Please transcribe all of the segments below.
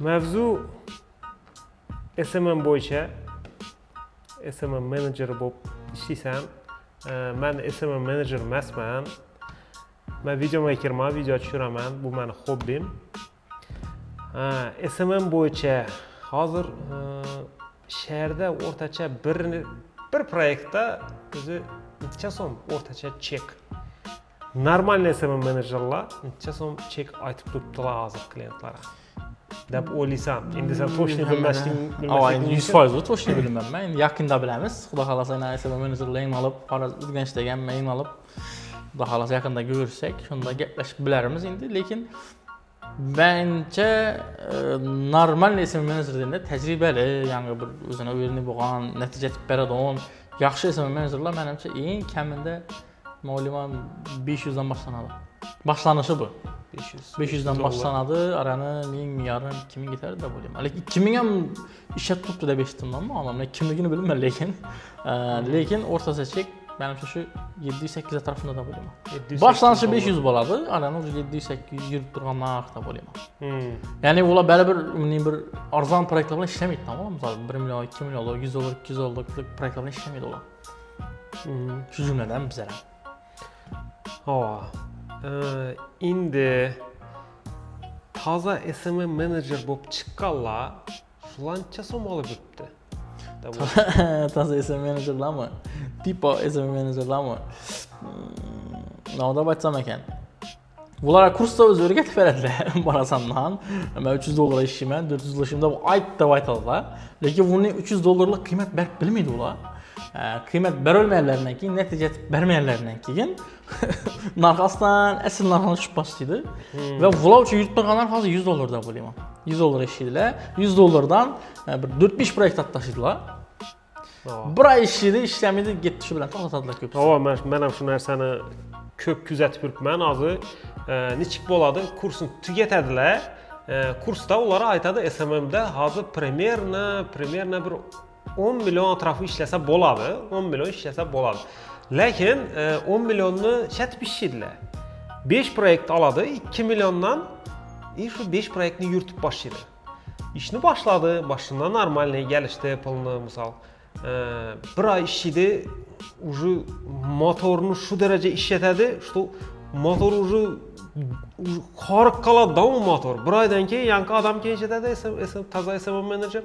Mavzu SMM bo'yicha SMM menejeri bo'lib ishlaysan. Men SMM menejer emasman. Men video makerman, video tushiraman. Bu meni hobbim. SMM bo'yicha hozir shaharda o'rtacha bir proyektda o'zi necha so'm o'rtacha chek. Normalniy SMM menejerlar necha so'm chek aytib turibdilar hozir klientlarga. deb o'ylaysan. Endi sen to'shni bilmasding, 100% to'shni bilmayman. Endi yaqinda bilamiz. Xudo xolasa SMM menejerlarni olib, Urganchda men olib, xudo xolasa yaqinda ko'rsak, shunda gaplashib bilarmiz endi, lekin bence normal SMM menejerlarında tecrübeli, yani bir o'zini o'rni bo'lgan, natija topib beradigan yaxshi SMM menejerlar menimcha eng kamida ma'lumot 500 dan boshlanadi. Boshlanishi bu. 500 dan boshlanadi, arani 1000, yarım, 2000 yeter de bo'layman. Lekin 2000 ham ishlat turibdi deb eshitdim men, men kimligini bilmayman, lekin o'rtacha chek menimcha shu 700-800 atrofida da bo'layman. Boshlanishi 500 bo'ladi, arani 700-800 yurib turgan narxda bo'layman. Ya'ni ular baribir bir arzon proyektlar bilan ishlamaydi, tamom. Misol 1 million, 2 million, 100 dollar, 200 dollar proyektlar bilan ishlamaydi ular. Shu jumladan bizlar ham. Endi toza SMM menejer bo'lib chiqqanlar shulancha so'm olib yuribdi. Toza SMM menejerlarmi? Tipo SMM menejerlarmi? Nima deb aytsam ekan? Bular kursda o'zi o'rgatib beradilar. Borasandan, men 300 dollar ishlayman, 400 dollar ishimda deb aytadilar. Lekin uning 300 dollarlik qiymat berib bilmaydi ular. Qiymat berilmeyenlerden keyin, natija bermeyenlerden keyin narxdan asl narxdan tushib boshlaydi ve bular uchun yurib turganlar hozir 100 dollarda bo'layman. 100 dollar ishlaydilar. 100 dollardan bir 4-5 proyekt tashlaydilar. Bir ay ishlaydi, ishlamaydi, ketdi shu bilan to'xtatadilar ko'p. Men ham shu narsani ko'p kuzatib yuribman. Hozir nechik bo'ladi, kursni tugatadilar. Kursda ular aytadi SMMda hozir примерно bir 10 milyon atrafı işlese bo'ladi, 10 milyon işlese bo'ladi. Lekin 10 milyonni shatib ishlaydilar. 5 proyekt aladı, 2 milyondan şu 5 proyektni yurtib boshlaydi. İşni başladı, başında normalniy gelişti, pulni misal bir ay ishlaydi, уже motorni shu daraja ishlatadi, shu motor уже xoriq qoladi da u motor. Bir oydan keyin yangi odam kelishadi, toza SMM menejer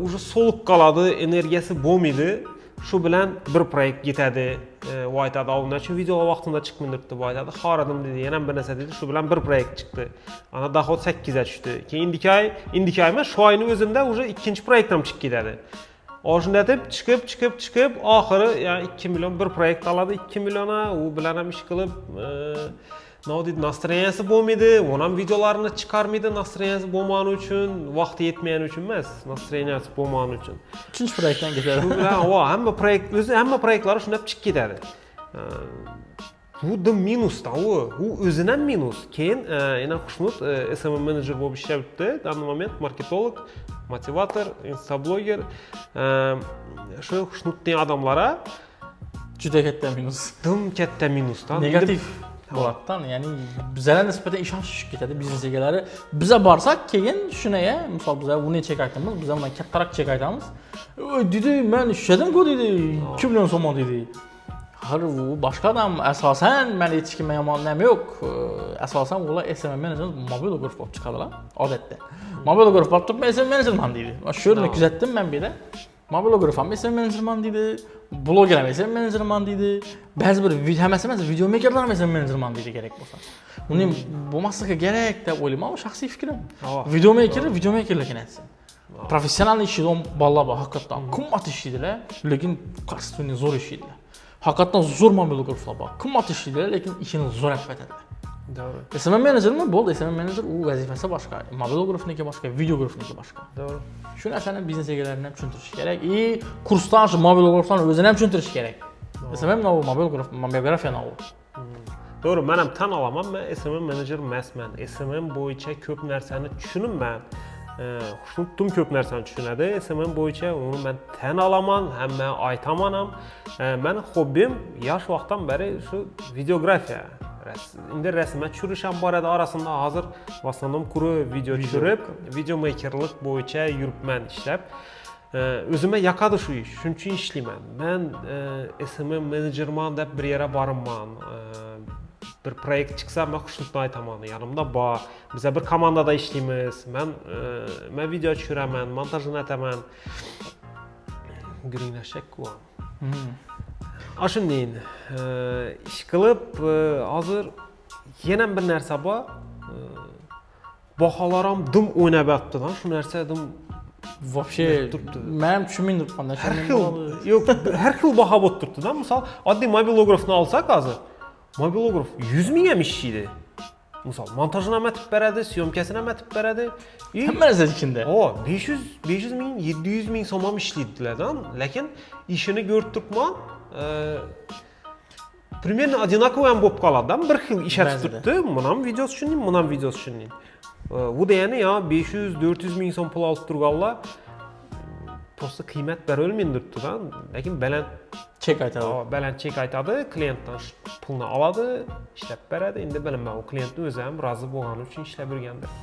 уже soluq qoladi, energiyasi bo'lmaydi. Shu bilan bir proyekt ketadi. U aytadi, "Undan shu video vaqtida chiqmaydi" deb aytadi. "Xaradim" dedi, yana bir narsa dedi. Shu bilan bir proyekt chiqdi. Ana dohod 8 ga tushdi. Keyin indiki ay emas, shu oyning o'zida уже ikkinchi proyekt ham chiqib ketadi. Oshunda deb chiqib oxiri yani 2 milyon bir proyekt aladi, 2 milyona u bilan ham ish qilib настроенияsi bo'lmaydi, u ham videolarini chiqarmaydi, настроенияsi bo'lmagani uchun, vaqti yetmagani uchun emas, настроенияsi bo'lmagani uchun. Uchinchi proyektdan ketadi. Shu bilan hamma proyektlari shunday chiqib ketadi. Bu da minusda, u o'zidan minus. Keyin yana Xushnud SMM menejer bo'lib ishlayapti, данный момент marketolog, motivator, instablogger. Shu Xushnudning odamlari juda katta minus. Katta minusdan. Negativ bo'laddan, ya'ni bizlarga nisbatan ishonch tushib ketadi biznes egalari. Biza borsak, keyin shunaya, misol biz buni chek aytamiz, biz bundan kattaroq chek aytamiz. "Oy, dedi, men ishladim-ku" dedi, 2 million so'm dedi. Har u boshqa odam asosan men yetishgan yomonlam yo'q. Asosan ular SMM menejer mobilograf bo'lib chiqadilar odatda. Mobilograf bo'lib turib, SMM menejerman deydi. Shu yerni kuzatdim men bu yerda. Mobilograf ham SMM menejerman deydi, bloger ham SMM menejerman deydi. Ba'zi bir hammasi emas, video makerlar ham SMM menejerman deydi kerak bo'lsa. Uning bo'lmasligi kerak deb o'ylayman, bu shaxsiy fikrim. Video makerlar aytsin. Professional ishlaydigan bolalar bor, haqiqatan qimmat ishlaydilar, lekin qasdini zo'r ishlaydilar. Haqiqatan zo'r mobilograflar bor. Qimmat ishlaydilar, lekin ishini zo'r qilib aytadilar. Doğru. SMM menejermi bo'ldi, SMM menejer u vazifasi boshqa, mobilografniki boshqa, videografniki boshqa. Doğru. Shu narsani biznes egalariga ham tushuntirish kerak. Kursdan shu mobilograflarni o'zini ham tushuntirish kerak. SMM mobilografiya novi. Doğru, men ham tan olaman, men SMM menejer emasman. SMM bo'yicha ko'p narsani tushunibman. Xushnudim ko'p narsani tushunadi. SMM bo'yicha uni men tan olaman, hamma aytaman ham. Meni hobbim yosh vaqtdan beri shu videografiya. Indi rəsmə çürüşən barədə arasında hazır vastanım quru video çürüb, video makerlik boyunca yürübmən işləb. Özümə yakadı şu iş, şunun üçün işləyəm. Mən SMM menecerman deyib bir yerə barınman. Bir proyekt çıxsa mən xoşluqla aytaman. Yanımda bizə bir komandada işləyimiz. Mən video çürəmən, montajını etəmən. Greenləşək qoyam. Aşınlayın, iş qılıb, hazır yenə bir nərsə var. Baxalaram dım oynab atdı lan, şu nərsə dım Вообще, mənim düşünməyim durubanda. Hər xil baha botdurdu da. Misal, addi mobilografını alsaq hazır. Mobilograf 100 min işçiydi. Misal, montajına mətib bərədi, siyomkəsinə mətib bərədi. Həmmə nəzər içində. 500 min, 700 min somam işləyirdilər lan. Lakin işini gördükmən примерно одинаково bo'lib qoladi. Bir xil işə tutdu. Bunam videosu üçün, bunam videosu üçün. Bu deyəni ya 500-400 min som pul alıb durğanlar prosta qiymət bərölməyindirdi da. Lakin bələn çek aytadı. Bələn çek aytadı, klientdən pulunu aladı, işləb bərədi. İndi biləm mən o klientni özüm razı bolğanı üçün işləb bilgəndir.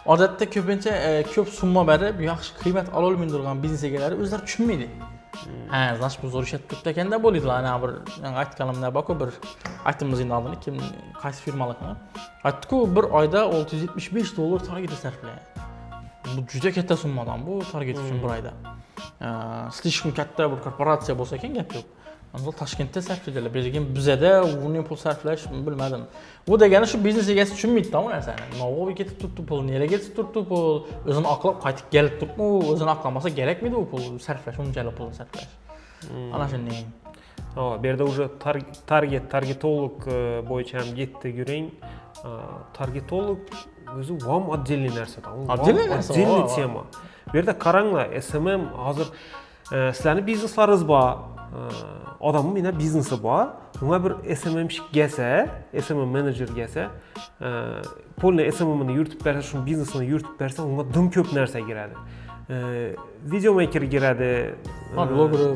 Adətdə köpüncə köp summa bərib yaxşı qiymət alolmuyurğan biznes egeləri özləri düşünməydi. Значит, bu zor işət tutdakəndə bolidilər. Yəni aytqanımda bax o bir aytdığımız indi adını kim qaysı firmalıqını. Aytdıq ki, bir ayda $675 target sərfləyir. Bu juda katta summadan bu target üçün bir ayda. Слишком katta bir korporasiya bolsa ekan gap yo'q. Onda Toshkentda sərfləyirlər. Bizdə bunun pul sərfləş bilmədim. Bu degəni şu biznes egəsi düşünməydi da bu nərsəni. Novoy getib tutdu pul, nereye getib tutdu pul, özünü aqlab qaytıb gəlib tutmu, özünü aqlamasa gərəkmidi o pul sərfləş, onu gəlib pulunu sərfləş. Ana şimdi. Bir yerdə уже targetolog boyunca hem getdi görəyin. Targetolog özü vam отдельный нәрsə da. Отдельный tema. Bir yerdə qarangla SMM hazır sizlərin bizneslarınız var. Adamın yine biznesi var. Ona bir SMM-şik gəlsə, SMM manager gəlsə, polna SMM-ni yürütüb bərsə, şunun biznesini yürütüb bərsə, ona dım köp нәрsə girədi. Videomaker girədi,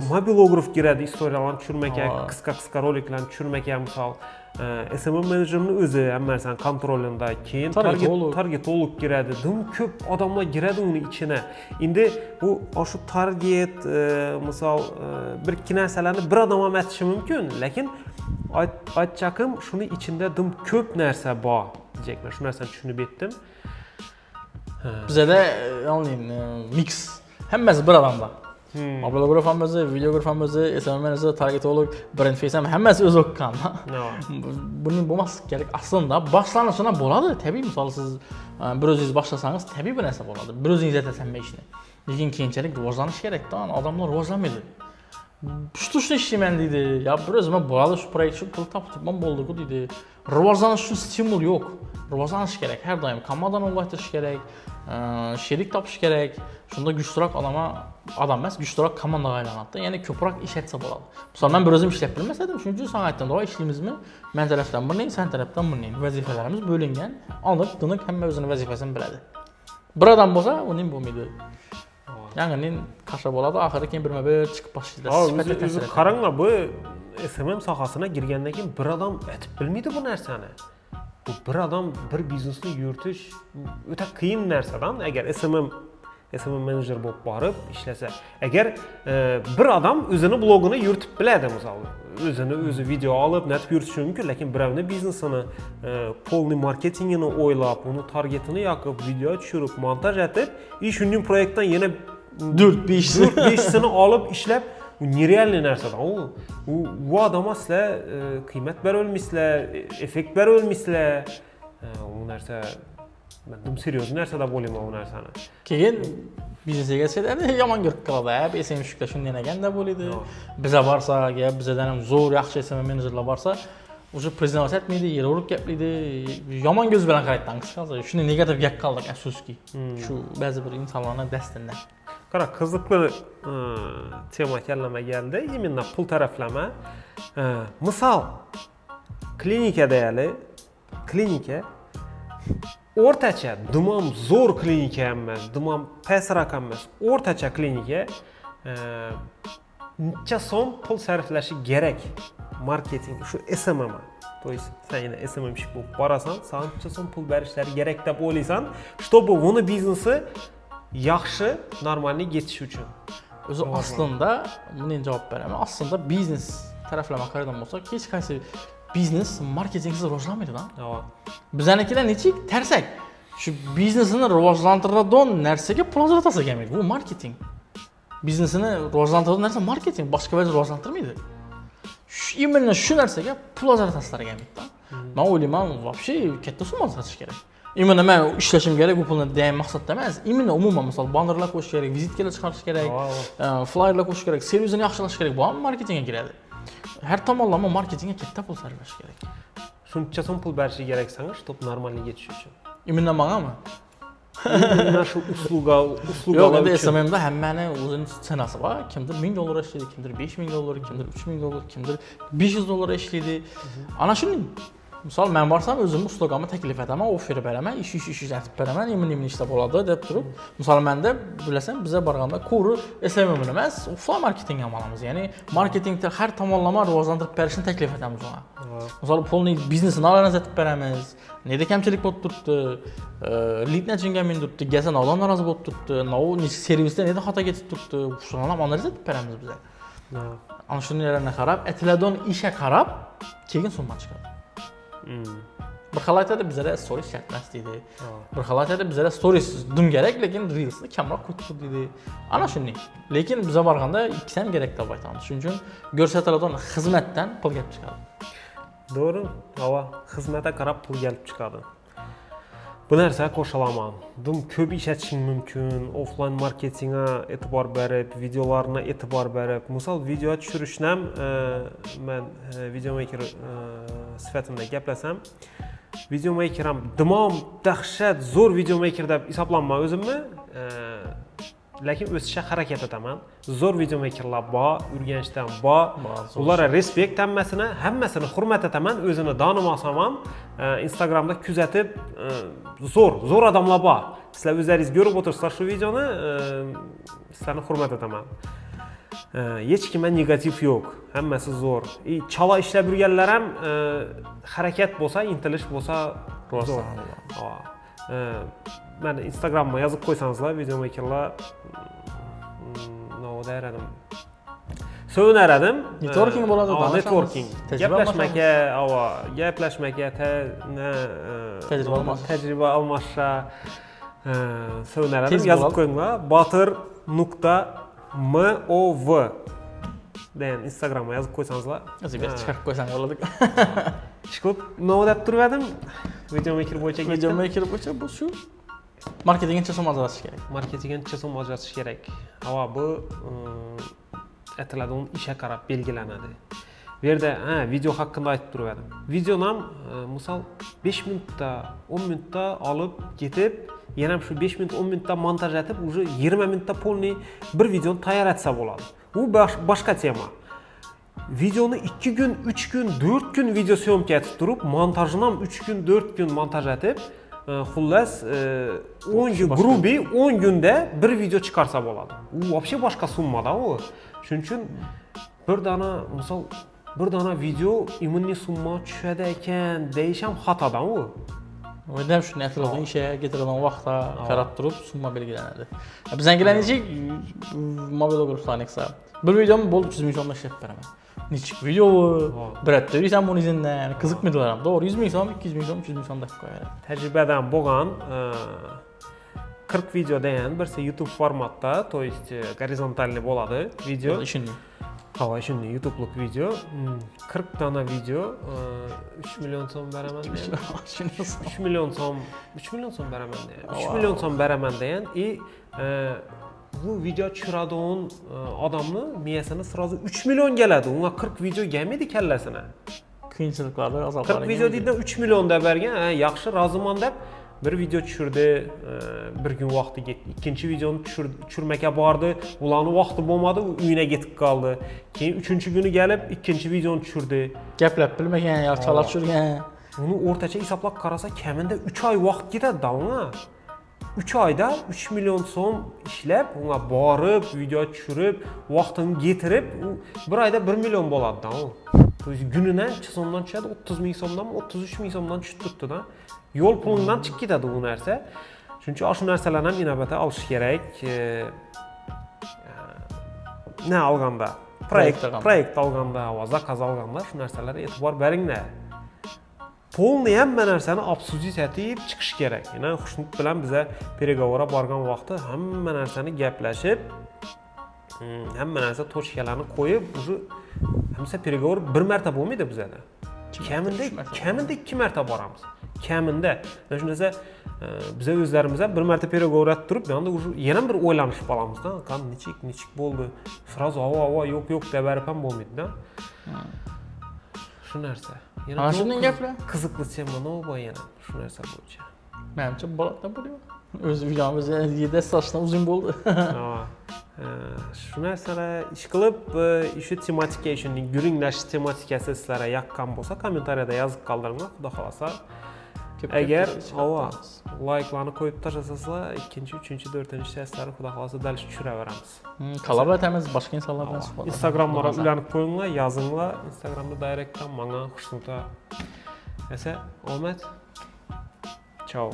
mobilograf girədi, istoriyalarını çürməkə, qısqa roliklərini çürməkə misal. SMM menecerinin özü əmmərsən kontrolunda keyin targetolog girədi. Dım köp adamlar girədi onun içinə. İndi bu şu target misal bir-iki nərsələrini bir adama mətişi mümkün. Lakin aytacağım şunu içində dım köp nərsə var deyəcəklər. Şu nərsəni düşünüb etdim. Bizə də mix. Həmməsi bir adamda. Mobilografam özü, videografam özü, SMM özü, targetolog, brand face həmməsi öz oqqan. Bunun olması gerek. Aslında başlanışına boladı. Təbii misal siz bir özünüz başlasanız təbii bir nəsə boladı. Bir özünüz etəsənmə işini. Lakin keyinçəlik rivojlanış gerek da. Adamlar rivojlanmıydı. Şuştu işləməndiydi. Ya bir özümə boladı şu proyekt, şu pul tapıtmam boldu dedi. Rivojlanış üçün stimul yox. Rivojlanış gerek. Hər daim komandanı ulaşdırış gerek. Şerik tapış gerek. Şunda güçlürək adam bəs güçlürək komanda qaylanatdı. Yəni köpürək iş etsə boladı. Məsələn mən bir özüm işləb bilməsədim, çünki sən aytdın da işliyimizni mən tərəfdən bunun, sən tərəfdən bunun. Vəzifələrimiz bölünən, alıb, dınıq həmmə özünün vəzifəsini bilədi. Bir adam bolsa, onun bu muydu? Yəni kaşa boladı, axırı kim bilmə bir çıxıb başlaydı. Özü qarangla bu SMM sahasına girgəndən ki bir adam etib bilmiydi bu nərsəni. Bir adam bir biznesini yürütüş ötə qiyin nərsədən əgər SMM menecer bo'lib borib ishləsə. Əgər bir adam özünü blogunu yürütüb bilədi misal. Özü video alıb nətib yürütüş mümkün, lakin birovni biznesini, polni marketingini oylab, onun targetini yaqıb, video düşürüb, montaj etib, şunun proyektdən yenə 4-5-sini alıb işləb nerealni narsadan. Bu adama sizlər qiymət bərölmüslər, effekt bərölmüslər. O narsa mən seriyoz narsa da bolayım o narsani. Keyin biznesga kelsalar yomon ko'rib qoladi. Esing shukla shunday neganda bo'ladi. Bizga borsa, bizdan ham zo'r yaxshi SMM menejerlar borsa, уже prezident etmaydi, yer urib gaplaydi. Yomon ko'z bilan qaraydi qisqasi. Shuni negativ gap qildik afsuski. Shu ba'zi bir insonlarning dastidan. Qara, qiziqli tema kallama geldi. Именно pul taraflama. Misal klinika deyali. Klinika o'rtacha dumam zo'r klinika emas, dumam past raqam emas. O'rtacha klinika necha so'm pul sarflashi kerak marketing shu SMM. То есть sen yine SMM'şik bo'lib borasan, sana qancha so'm pul berishlari kerak deb o'ylaysan, чтобы uni biznesi yaxshi, normalniy ketishi uchun. O'zi aslında bunga javob beraman. Aslında biznes taraflama qaragan bo'lsak, hech qaysi biznes marketingsiz rivojlanmaydi-da. Bizanikilar nechik tersak. Shu biznesini rivojlantiradigan narsaga pul ajratasa kelmaydi. Bu marketing. Biznesini rivojlantiradigan narsa marketing, boshqa vajda rivojlantirmaydi. Именно shu narsaga pul ajratasizlar kelmaydi-da. Men o'ylayman, вообще katta summa ajratish kerak. Именно men ishlashim kerak, bu pulni degan maqsadda emas. Именно umuman misol bannerlar qo'yish kerak, vizitkalar chiqarish kerak, flyerlar qo'yish kerak, servisini yaxshilash kerak. Bu ham marketingga kiradi. Har tomonlama marketingga katta pul sarflash kerak. Shuncha so'm pul berishi kerak sanga, чтобы нормально ketishi uchun. Именно mangami? Mana shu usluga Yo'q, endi SMM'da hammaning o'zining sanasi bor. Kimdir $1000 ishlaydi, kimdir $5000, kimdir $3000, kimdir $500 ishlaydi. Ana shuni misol men borsam o'zim uslugamni taklif etaman, offer beraman, ish aytib beraman, nima ishlab bo'ladi deb turib. Misol menda bilasan, biza borganda ko'ri SMM emas, offline marketing amalimiz. Ya'ni marketingda har tomonlama rivojlantirib berishni taklif etamiz ona. Misol pulni biznesini analiz beramiz. Neda kamchilik bo'lib turibdi? Lead nechinga mindiribdi? Gasan odam norozi bo'lib turibdi? Necha servisda neda xato ketib turibdi? Shuni ham analiz etib beramiz biz. Ana shunlarni qarab, aytiladigan ishga qarab, keyin summa chiqadi. Bir xil aytadi bizlar stories chatmas deydi. Bir xil aytadi bizlar stories dum kerak, lekin reelsni kamroq ko'tarib deydi. Ana shunday. Lekin bizga borganda ikkisi ham kerak deb aytamiz. Shuning uchun ko'rsatiladigan xizmatdan pul kelib chiqadi. Doğru. Hava xizmətə qarab pul gəlib çıxadı. Bu narsa qoşulaman. Dum köp işlətişin mümkün, offline marketinga etibar berib, videolarına etibar berib. Misal video düşürüşnəm, mən videomaker sifətində gəpləsəm, videomakeram dimam, dəhşət, zor videomaker deb hesablanma özümü. Lakin o'sishga harakat etaman. Zo'r videomakerlar bor, Urganchdan bor. Ularga respekt hammasini hurmat etaman. O'zini donimasam ham Instagramda kuzatib zo'r odamlar bor. Sizlar o'zlaringiz ko'rib o'tirsizlar shu videoni, sizlarni hurmat etaman. Hech kimda negativ yo'q. Hammasi zo'r. Chala ishlab yurganlar ham harakat bo'lsa, intilish bo'lsa zo'r. Ben Instagram'a yazıp koysanızlar videomakerlar ne deradim. Söyneradim. Networking bo'ladi, networking. Gaplashmaga, tajriba almashsa söyneradim. Yazıp koyinglar. Batir.mov degan Instagram'a yazıp koysanızlar. O'zi bir chiqarib qo'ysang bo'ladi. Chiqib nima deb turgandim? Videomaker bo'yicha ketdim. Videomaker bo'yicha bu shu. Marketingga qancha so'm ajratish kerak? Marketingga qancha so'm ajratish kerak? Hava bu aytiladigan ishga qarab belgilanadi. Bu yerda video haqida aytib turgandim. Videoni ham misol 5 minutda, 10 minutda olib ketib, yana ham shu 5 minut, 10 minutda montaj etib, уже 20 minutda polni bir videoni tayyorlatsa bo'ladi. Bu boshqa tema. Videoni 2 gün, 3 gün, 4 gün video syomka etib turib, montajini ham 3 gün, 4 gün montaj etib, xullas 10 gün grubi 10 günde bir video chiqarsa bo'ladi. U вообще boshqa summada u. Shuning uchun bir dana video immuniy summa tushadi ekan deyish ham xatodan u. O'ydam shuni aytiladigan ishga ketiradigan vaqtda qarab turib summa belgilanadi. Bizangilarning mobil guruhlarni hisob. Bir videom bo'ldi 300 ming so'mdan ishlab beraman. Nechik video bir hafta yursan buni izinden qiziqmaydilar ham. To'g'ri 100 ming so'm, 200 ming so'm, 300 ming so'm deb qo'yadi. Tajribadan bo'lgan 40 video degan birsi YouTube formatda, to есть gorizontalli bo'ladi video. Ishini. Hava ishini YouTube'lik video. 40 dana video 3 milyon so'm beraman degan. 3 milyon so'm beraman degan. 3 milyon so'm beraman degan bu video tushiradigan odamni miyasini sразу 3 milyon keladi. Unga 40 video kelmaydi kallasini. Qiyinchiliklarni azoblarni. 40 video deydi 3 milyon deb bergan. Yaxshi, roziman deb bir video tushirdi, bir gün vaqti ketdi. Ikkinchi videoni tushirmaka bordi, ularning vaqti bo'lmadi, uyina ketib qoldi. Keyin 3-kuni kelib, ikkinchi videoni tushirdi. Gaplab bilmagan, yaxshilar tushirgan. Uni o'rtacha hisoblab qarasa, kamida 3 oy vaqt ketadi-da unga. 3 oyda 3 milyon so'm ishlab, unga borib, video tushirib, vaqtini getirib, bir oyda 1 milyon bo'ladi-da u. To есть gününe 2 so'mdan tushadi, 30 ming so'mdan, 33 ming so'mdan tushib turibdi da. Yo'l pulundan chiqib ketadi bu narsa. Shuning uchun shu narsalarni ham inobatga olish kerak. Ne olganda, proyekt olganda, zakaz olganda shu narsalarga e'tibor beringlar. Polni hamma narsani obsudit etib chiqish kerak. Ya'ni Xushnud bilan biza переговорga borgan vaqtda hamma narsani gaplashib, hamma narsa tochkalarni qo'yib, уже hamsa переговор bir marta bo'lmaydi bizada. Kamida 2 marta boramiz. Kamida. Mana shu narsa biza o'zlarimiz ham bir marta переговор etib turib, yanda уже yana bir o'ylanishib qolamizda. Qan nechik bo'ldi? Sразу ava yo'q deb berib ham bo'lmaydi-da. Shu narsa. Ana shunday gaplar. Qiziqli tema nima bor yana shu narsa bo'yicha. Menimcha bolada bo'lyapti. O'z videomiz 7 sochdan uzun bo'ldi. Shu narsalar ish qilib, shu tematika, shuning guringlash tematikasi sizlarga yoqqan bo'lsa, kommentariyada yozib qoldiringlar, xudo xolasa. Agar like'larni qo'yib tashlasangiz, 2-3, 4-chi testlarni xudo xolasa dal tushiraveramiz. Kollaboratamiz boshqa insonlar bilan suhbat. Instagramga ulanib qo'yinglar, yozinglar. Instagramda direktdan menga Xushnudga. Esa, omad. Ciao.